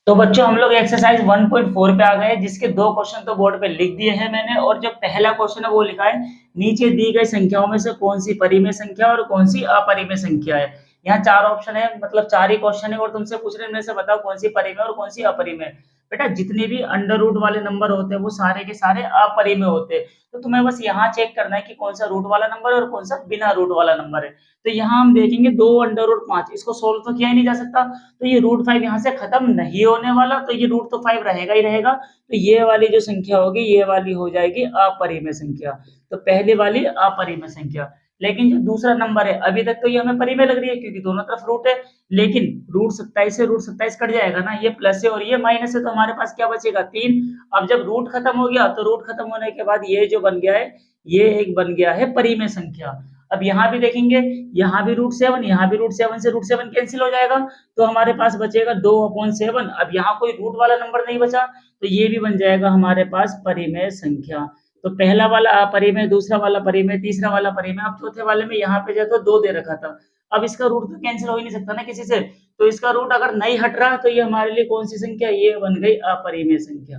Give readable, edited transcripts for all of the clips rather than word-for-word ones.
तो बच्चों हम लोग एक्सरसाइज 1.4 पे आ गए, जिसके दो क्वेश्चन तो बोर्ड पे लिख दिए हैं मैंने। और जो पहला क्वेश्चन है वो लिखा है, नीचे दी गई संख्याओं में से कौन सी परिमेय संख्या और कौन सी अपरिमेय संख्या है। यहाँ चार ऑप्शन है, मतलब चार ही क्वेश्चन है और तुमसे पूछ रहे हैं इनमें से बताओ कौन सी परिमेय और कौन सी अपरिमेय। बेटा जितने भी अंडर रूट वाले नंबर होते हैं वो सारे के सारे अपरिमेय होते हैं। तो तुम्हें बस यहाँ चेक करना है कि कौन सा रूट वाला नंबर है और कौन सा बिना रूट वाला नंबर है। तो यहाँ हम देखेंगे 2 अंडर रूट 5, इसको सोल्व तो किया ही नहीं जा सकता, तो ये रूट 5 यहाँ से खत्म नहीं होने वाला, तो ये रूट तो 5 रहेगा ही रहेगा। तो ये वाली जो संख्या होगी ये वाली हो जाएगी अपरिमेय संख्या। तो पहली वाली अपरिमेय संख्या। लेकिन जो दूसरा नंबर है अभी तक तो ये हमें परिमेय लग रही है क्योंकि दोनों तरफ रूट है। लेकिन रूट 27 से रूट 27 कट जाएगा ना, ये प्लस है और ये माइनस है, तो हमारे पास क्या बचेगा 3। अब जब रूट खत्म हो गया तो रूट खत्म होने के बाद ये जो बन गया है, ये एक बन गया है परिमेय संख्या। अब यहाँ भी देखेंगे, यहाँ भी √7, यहाँ भी √7 से √7 कैंसिल हो जाएगा, तो हमारे पास बचेगा 2/7। अब यहाँ कोई रूट वाला नंबर नहीं बचा, तो ये भी बन जाएगा हमारे पास परिमेय संख्या। तो पहला वाला अपरिमेय, दूसरा वाला परिमेय, तीसरा वाला परिमेय। अब चौथे वाले में यहाँ पे जो तो 2 दे रखा था, अब इसका रूट तो कैंसिल हो ही नहीं सकता ना किसी से, तो इसका रूट अगर नहीं हट रहा तो ये हमारे लिए कौन सी संख्या, ये बन गई अपरिमेय संख्या।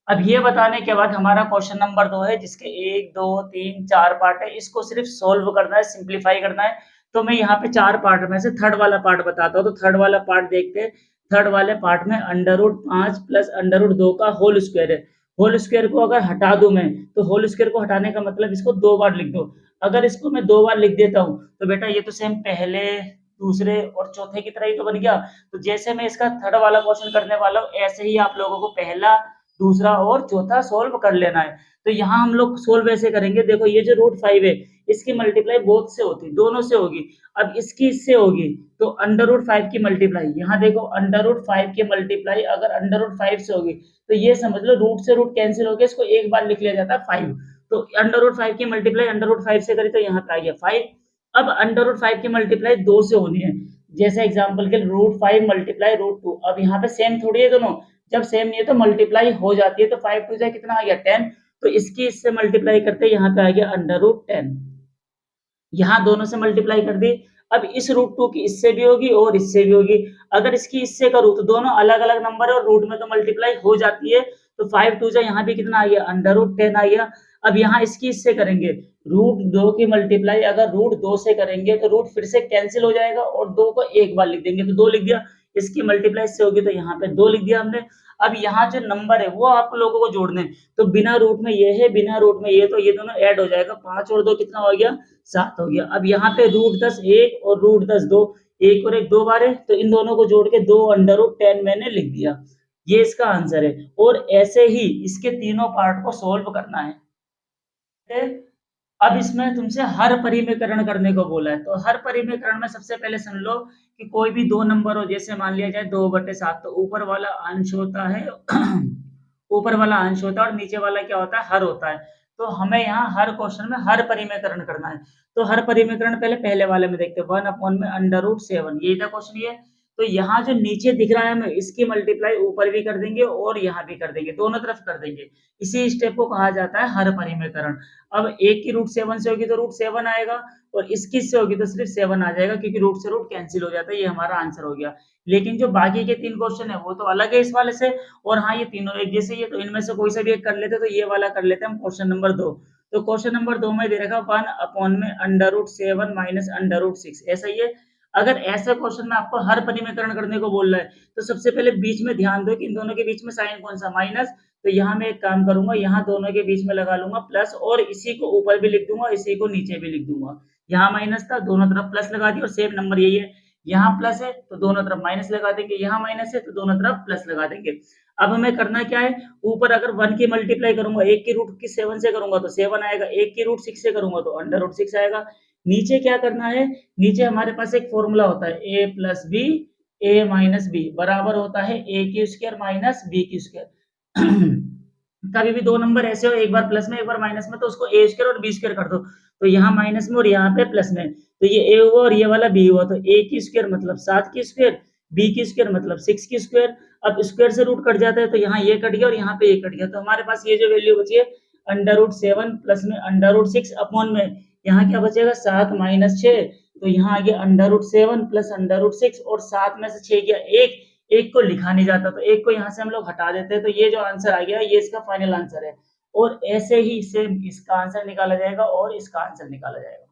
अब ये बताने के बाद हमारा क्वेश्चन नंबर 2 है, जिसके 1 2 3 4 पार्ट है। इसको सिर्फ सोल्व करना है, सिंप्लीफाई करना है। तो मैं यहाँ पे 4 पार्ट में से थर्ड वाला पार्ट बताता हूँ। तो थर्ड वाला पार्ट देखते हैं। थर्ड वाले पार्ट में √5 प्लस √2 का होल स्क्वायर है। होल स्क्वायर को अगर हटा दूं मैं, तो होल स्क्वायर को हटाने का मतलब इसको 2 बार लिख दो। अगर इसको मैं 2 बार लिख देता हूँ तो बेटा ये तो सेम पहले, दूसरे और चौथे की तरह ही तो बन गया। तो जैसे मैं इसका थर्ड वाला क्वेश्चन करने वाला हूँ, ऐसे ही आप लोगों को पहला, दूसरा और चौथा सोल्व कर लेना है। तो यहाँ हम लोग सोल्व ऐसे करेंगे, देखो ये जो √5 है इसकी मल्टीप्लाई बोथ से होती, दोनों से होगी। अब इसकी इससे होगी, तो √5 की मल्टीप्लाई, यहाँ देखो √5 की मल्टीप्लाई अगर √5 से होगी, तो ये समझ लो रूट से रूट कैंसिल हो गया, इसको एक बार लिख लिया जाता है 5। तो √5 की मल्टीप्लाई √5 से करी तो यहाँ पे आ गया 5। अब √5 की मल्टीप्लाई 2 से होनी है, जैसे एग्जाम्पल के √5 मल्टीप्लाई √2। अब यहाँ पे सेम थोड़ी है दोनों, जब सेम नहीं है तो मल्टीप्लाई हो जाती है। तो 5 2 जा कितना आ गया 10, तो इसकी इससे मल्टीप्लाई करते यहाँ पे आ गया √10। यहाँ दोनों से मल्टीप्लाई कर दी। अब इस √2 की इससे भी होगी और इससे भी होगी। अगर इसकी इससे करूँ तो दोनों अलग अलग नंबर है और रूट में तो मल्टीप्लाई हो जाती है। तो 5 2 जा यहाँ भी कितना आ गया √10 आ गया। अब यहाँ इसकी इससे करेंगे, √2 की मल्टीप्लाई अगर √2 से करेंगे तो रूट फिर से कैंसिल हो जाएगा और 2 को एक बार लिख देंगे, तो 2 लिख दिया। इसकी मल्टीप्लाई इससे होगी तो यहाँ पे 2 लिख दिया हमने। अब यहाँ जो नंबर है वो आप लोगों को जोड़ने हैं। तो बिना रूट में ये है, बिना रूट में ये, तो ये दोनों ऐड हो जाएगा। 5 और 2 कितना हो गया 7 हो गया। अब यहाँ पे √10 1 और √10 2, 1 और 1 2 बार है, तो इन दोनों को जोड़ के 2/10 मैंने लिख दिया। ये इसका आंसर है। और ऐसे ही इसके तीनों पार्ट को सोल्व करना है। अब इसमें तुमसे हर परिमेयकरण करने को बोला है। तो हर परिमेयकरण में सबसे पहले सुन लो कि कोई भी दो नंबर हो, जैसे मान लिया जाए 2/7, तो ऊपर वाला अंश होता है ऊपर वाला अंश होता है और नीचे वाला क्या होता है, हर होता है। तो हमें यहाँ हर क्वेश्चन में हर परिमेयकरण करना है। तो हर परिमेयकरण पहले वाले में देखते हैं, 1/√7, यही था क्वेश्चन ये। तो यहाँ जो नीचे दिख रहा है हमें, इसकी मल्टीप्लाई ऊपर भी कर देंगे और यहाँ भी कर देंगे, दोनों तरफ कर देंगे। इसी स्टेप को कहा जाता है हर परिमेयकरण। अब एक की √7 से होगी तो √7 आएगा, और इसकी से होगी तो सिर्फ 7 आ जाएगा, क्योंकि रूट से रूट कैंसिल हो जाता है। ये हमारा आंसर हो गया। लेकिन जो बाकी के 3 क्वेश्चन है वो तो अलग है इस वाले से, और हाँ ये तीनों एक जैसे ही है, तो इनमें से कोई सा भी एक कर लेते, तो ये वाला कर लेते हैं हम, क्वेश्चन नंबर 2। तो क्वेश्चन नंबर 2 में दे रखा 1/√7 माइनस √6, ऐसा ही है। अगर ऐसा क्वेश्चन में आपको हर परिमेयकरण करने को बोल रहा है, तो सबसे पहले बीच में ध्यान दो कि इन दोनों के बीच में साइन कौन सा, माइनस। तो यहाँ मैं एक काम करूंगा, यहाँ दोनों के बीच में लगा लूंगा प्लस, और इसी को ऊपर भी लिख दूंगा, इसी को नीचे भी लिख दूंगा। यहाँ माइनस था, दोनों तरफ प्लस लगा दिया, और सेम नंबर यही है। यहाँ प्लस है तो दोनों तरफ माइनस लगा देंगे, यहाँ माइनस है तो दोनों तरफ प्लस लगा देंगे। अब हमें करना क्या है, ऊपर अगर 1 की मल्टीप्लाई करूंगा, 1 की रूट की 7 से करूंगा तो 7 आएगा, 1 की रूट 6 से करूंगा तो √6 आएगा। नीचे क्या करना है, नीचे हमारे पास एक फॉर्मूला होता है, a plus B A minus B बराबर होता है a² माइनस b²। कभी भी दो नंबर ऐसे हो, एक बार प्लस में एक बार माइनस में, तो उसको a² और b² कर दो। तो यहाँ माइनस में और यहाँ पे प्लस में, तो ये a हुआ और ये वाला b हुआ। तो a² मतलब 7², b² मतलब 6²। अब स्क्वायर से रूट कट जाता है, तो यहाँ ये कट गया और यहाँ पे ये कट गया। तो हमारे पास ये जो वैल्यू बची है √7 प्लस में √6 अपॉन में, यहाँ क्या बचेगा 7 माइनस 6, तो यहाँ आ गया √7 प्लस √6, और 7 में से 6 गया 1, एक को लिखा नहीं जाता, तो एक को यहाँ से हम लोग हटा देते हैं, तो ये जो आंसर आ गया, ये इसका फाइनल आंसर है। और ऐसे ही सेम इसका आंसर निकाला जाएगा और इसका आंसर निकाला जाएगा।